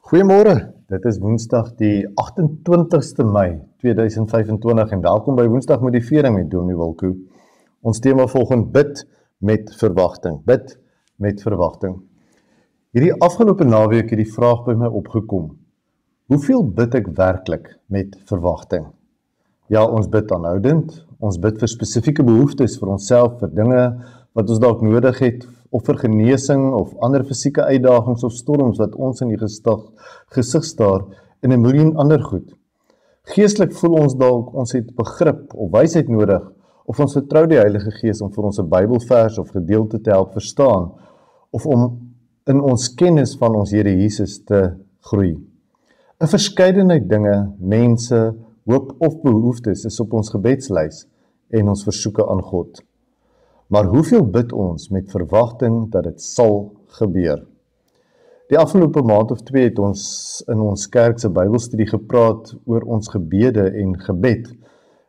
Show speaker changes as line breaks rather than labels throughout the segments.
Goeiemôre, dit is Woensdag die 28ste Mei 2025 en welkom by Woensdag Motivering met Dominee Wilko. Ons tema volgende bid met verwagting. Bid met verwagting. Hierdie afgelope naweek het die vraag by my opgekom. Hoeveel bid ek werklik met verwagting? Ja, ons bid aanhoudend, ons bid vir spesifieke behoeftes vir onsself, vir dinge wat ons dalk nodig het, of vir genesing of ander fisieke uitdagings of storms wat ons in die gesig staar en 'n miljoen ander goed. Geestelik voel ons dalk ons het begrip of wysheid nodig of ons vertrou die Heilige Gees om vir ons 'n Bybelvers of gedeelte te help verstaan of om in ons kennis van ons Here Jesus te groei. 'n Verskeidenheid dinge, mense, hoop of behoeftes is op ons gebedslys en ons versoeke aan God. Maar hoeveel bid ons met verwagting dat dit sal gebeur? Die afgelope maand of 2 het ons in ons kerk se Bybelstudie gepraat oor ons gebede en gebed.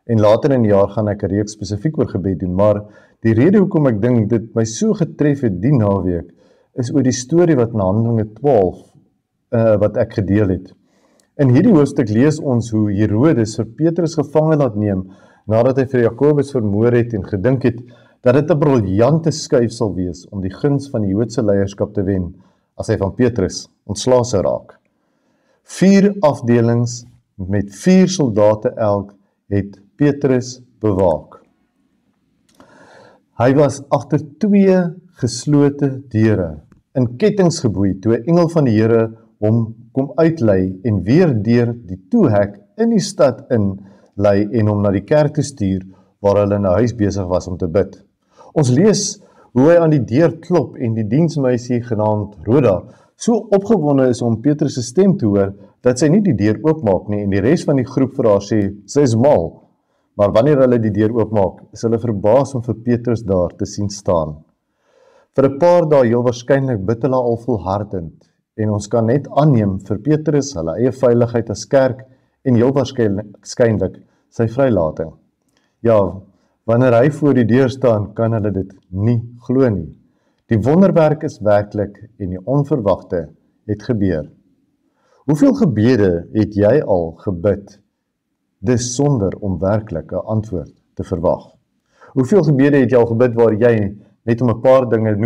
En later in die jaar gaan ek 'n reeks spesifiek oor gebed doen, maar die rede hoekom ek dink dit my so getref het die naweek is oor die storie wat in Handelinge 12 wat ek gedeel het. In hierdie hoofstuk lees ons hoe Herodes vir Petrus gevange laat neem nadat hy vir Jakobus vermoor het en gedink het dat dit 'n briljante skuif sal wees om die guns van die Joodse leierskap te wen as hy van Petrus ontslae sou raak. 4 afdelings met 4 soldate elk het Petrus bewaak. Hy was agter 2 geslote deure, in kettinge geboei toe 'n engel van die Here hom kom uitlei en weer deur die toehek in die stad inlei en hom na die kerk te stuur waar hulle in 'n huis besig was om te bid. Ons lees hoe hy aan die deur klop en die diensmeisie genaamd Roda so opgewonde is om Petrus se stem te hoor dat sy nie die deur oopmaak nie en die res van die groep vir haar sê sy is mal. Maar wanneer hulle die deur oopmaak, is hulle verbaas om vir Petrus daar te sien staan. Vir 'n paar dae heel waarskynlik bid hulle al volhardend en ons kan net aanneem vir Petrus hulle eie veiligheid as kerk en heel waarskynlik sy vrylating. Ja, wanneer hy voor die deur staan, kan hulle dit nie glo nie. Die wonderwerk is werklik en die onverwagte het gebeur. Hoeveel gebede het jy al gebid, dis sonder om werklik 'n antwoord te verwag? Hoeveel gebede het jy al gebid waar jy, net om 'n paar dinge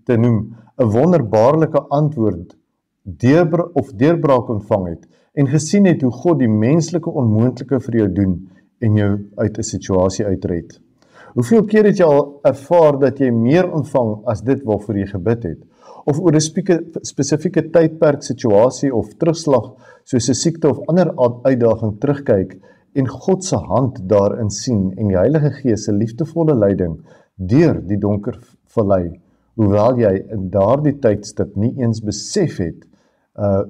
te noem, 'n wonderbaarlike antwoord deurbraak ontvang het en gesien het hoe God die menslike onmoontlike vir jou doen en jou uit 'n situasie uitred? Hoeveel keer het jy al ervaar dat jy meer ontvang as dit waarvoor jy gebid het? Of oor 'n spesifieke tydperk, situasie of terugslag soos 'n siekte of ander uitdaging terugkyk en God se hand daarin sien en die Heilige Gees se liefdevolle leiding deur die donker vallei, hoewel jy in daardie tydstip nie eens besef het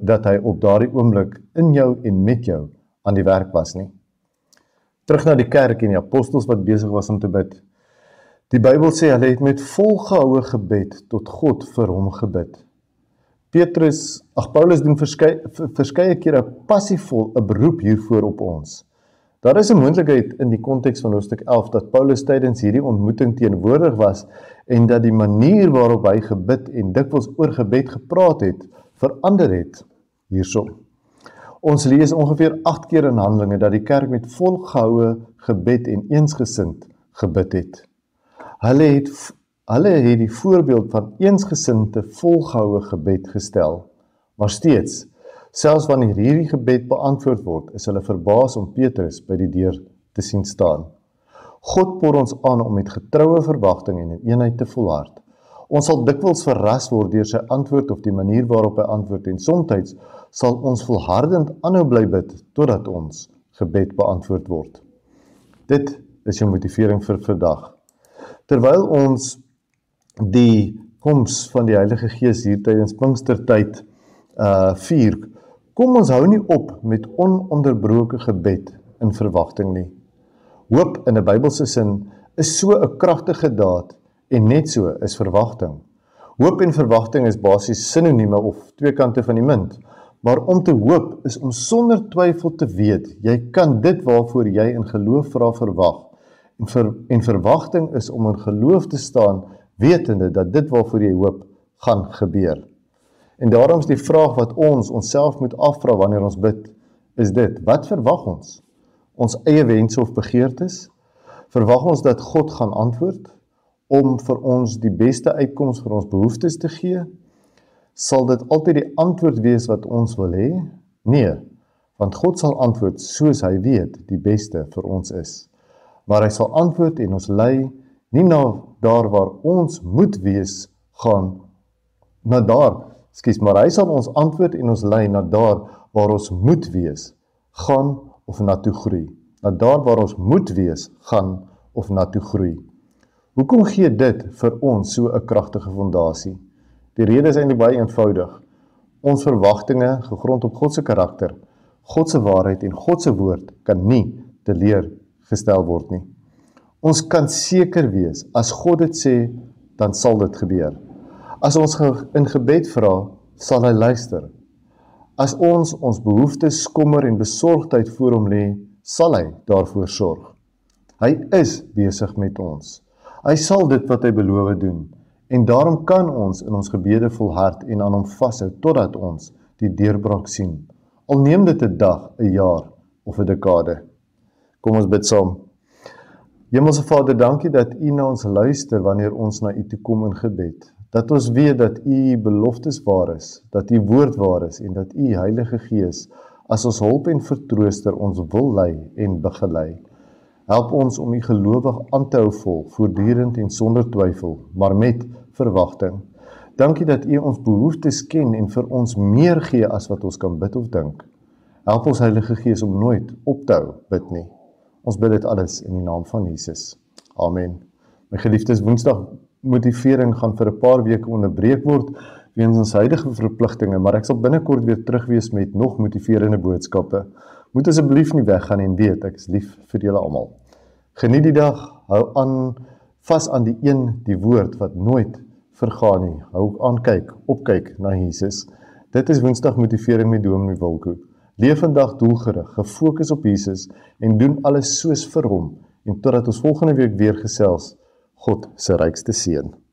dat hy op daardie oomblik in jou en met jou aan die werk was nie. Terug na die kerk en die apostels wat besig was om te bid. Die Bybel sê hulle het met volgehoue gebed tot God vir hom gebid. Paulus doen verskeie kere passievol 'n beroep hiervoor op ons. Daar is 'n moontlikheid in die konteks van hoofstuk 11 dat Paulus tydens hierdie ontmoeting teenwoordig was en dat die manier waarop hy gebid en dikwels oor gebed gepraat het, verander het hierso. Ons lees ongeveer 8 keer in Handelinge dat die kerk met volgehoue gebed en eensgesind gebid het. Hulle het die voorbeeld van eensgesinde volgehoue gebed gestel, maar steeds, selfs wanneer hierdie gebed beantwoord word, is hulle verbaas om Petrus by die deur te sien staan. God poor ons aan om met getroue verwagting en in eenheid te volhard. Ons sal dikwels verras word deur sy antwoord of die manier waarop hy antwoord en soms sal ons volhardend aanhou bly bid totdat ons gebed beantwoord word. Dit is jou motivering vir vandag. Terwyl ons die koms van die Heilige Gees hier tydens Pinkstertyd vier, kom ons hou nie op met ononderbroke gebed in verwagting nie. Hoop in 'n Bybelse sin is so 'n kragtige daad en net so is verwagting. Hoop en verwagting is basies sinonieme of twee kante van die munt, maar om te hoop is om sonder twyfel te weet, jy kan dit waarvoor jy in geloof vra verwag. En verwagting is om in geloof te staan, wetende dat dit waarvoor jy hoop, gaan gebeur. En daarom is die vraag wat ons onsself moet afvra wanneer ons bid, is dit: wat verwag ons? Ons eie wense of begeertes? Verwag ons dat God gaan antwoord om vir ons die beste uitkoms vir ons behoeftes te gee? Sal dit altyd die antwoord wees wat ons wil hê? Nee, want God sal antwoord soos hy weet die beste vir ons is. Maar hy sal antwoord en ons lei nie na daar waar ons moet wees gaan, maar hy sal ons antwoord en ons lei na daar waar ons moet wees, gaan of na toe groei. Na daar waar ons moet wees, gaan of na toe groei. Hoekom gee dit vir ons so 'n kragtige fondasie? Die rede is eintlik baie eenvoudig. Ons verwagtinge, gegrond op God se karakter, God se waarheid en God se woord, kan nie teleurgestel word nie. Ons kan seker wees, as God dit sê, dan sal dit gebeur. As ons in gebed vra, sal hy luister. As ons behoeftes, kommer en besorgdheid voor hom lê, sal hy daarvoor sorg. Hy is besig met ons. Hy sal dit wat hy beloof doen, en daarom kan ons in ons gebede volhard en aan hom vashou totdat ons die deurbraak sien. Al neem dit 'n dag, 'n jaar of 'n dekade. Kom ons bid saam. Hemelse Vader, dankie dat U na ons luister wanneer ons na U toe kom in gebed. Dat ons weet dat U beloftes waar is, dat U woord waar is en dat U Heilige Gees as ons hulp en vertrooster ons wil lei en begelei. Help ons om U gelowig aan te hou vol, voortdurend en sonder twyfel, maar met verwagting. Dankie dat U ons behoeftes ken en vir ons meer gee as wat ons kan bid of dink. Help ons Heilige Gees om nooit op te hou bid nie. Ons bid dit alles in die naam van Jesus. Amen. My geliefdes, Woensdag motivering gaan vir 'n paar weke onderbreek word weens ons huidige verpligtinge, maar ek sal binnekort weer terug wees met nog motiverende boodskappe. Moet asseblief nie weggaan en weet, ek is lief vir julle almal. Geniet die dag, hou aan, vas aan die woord wat nooit vergaan nie. Hou aan opkyk na Jesus. Dit is Woensdag motivering met Dominee Wilko. Leef vandag doelgerig, gefokus op Jesus en doen alles soos vir hom. En totdat ons volgende week weer gesels, God se rykste seën.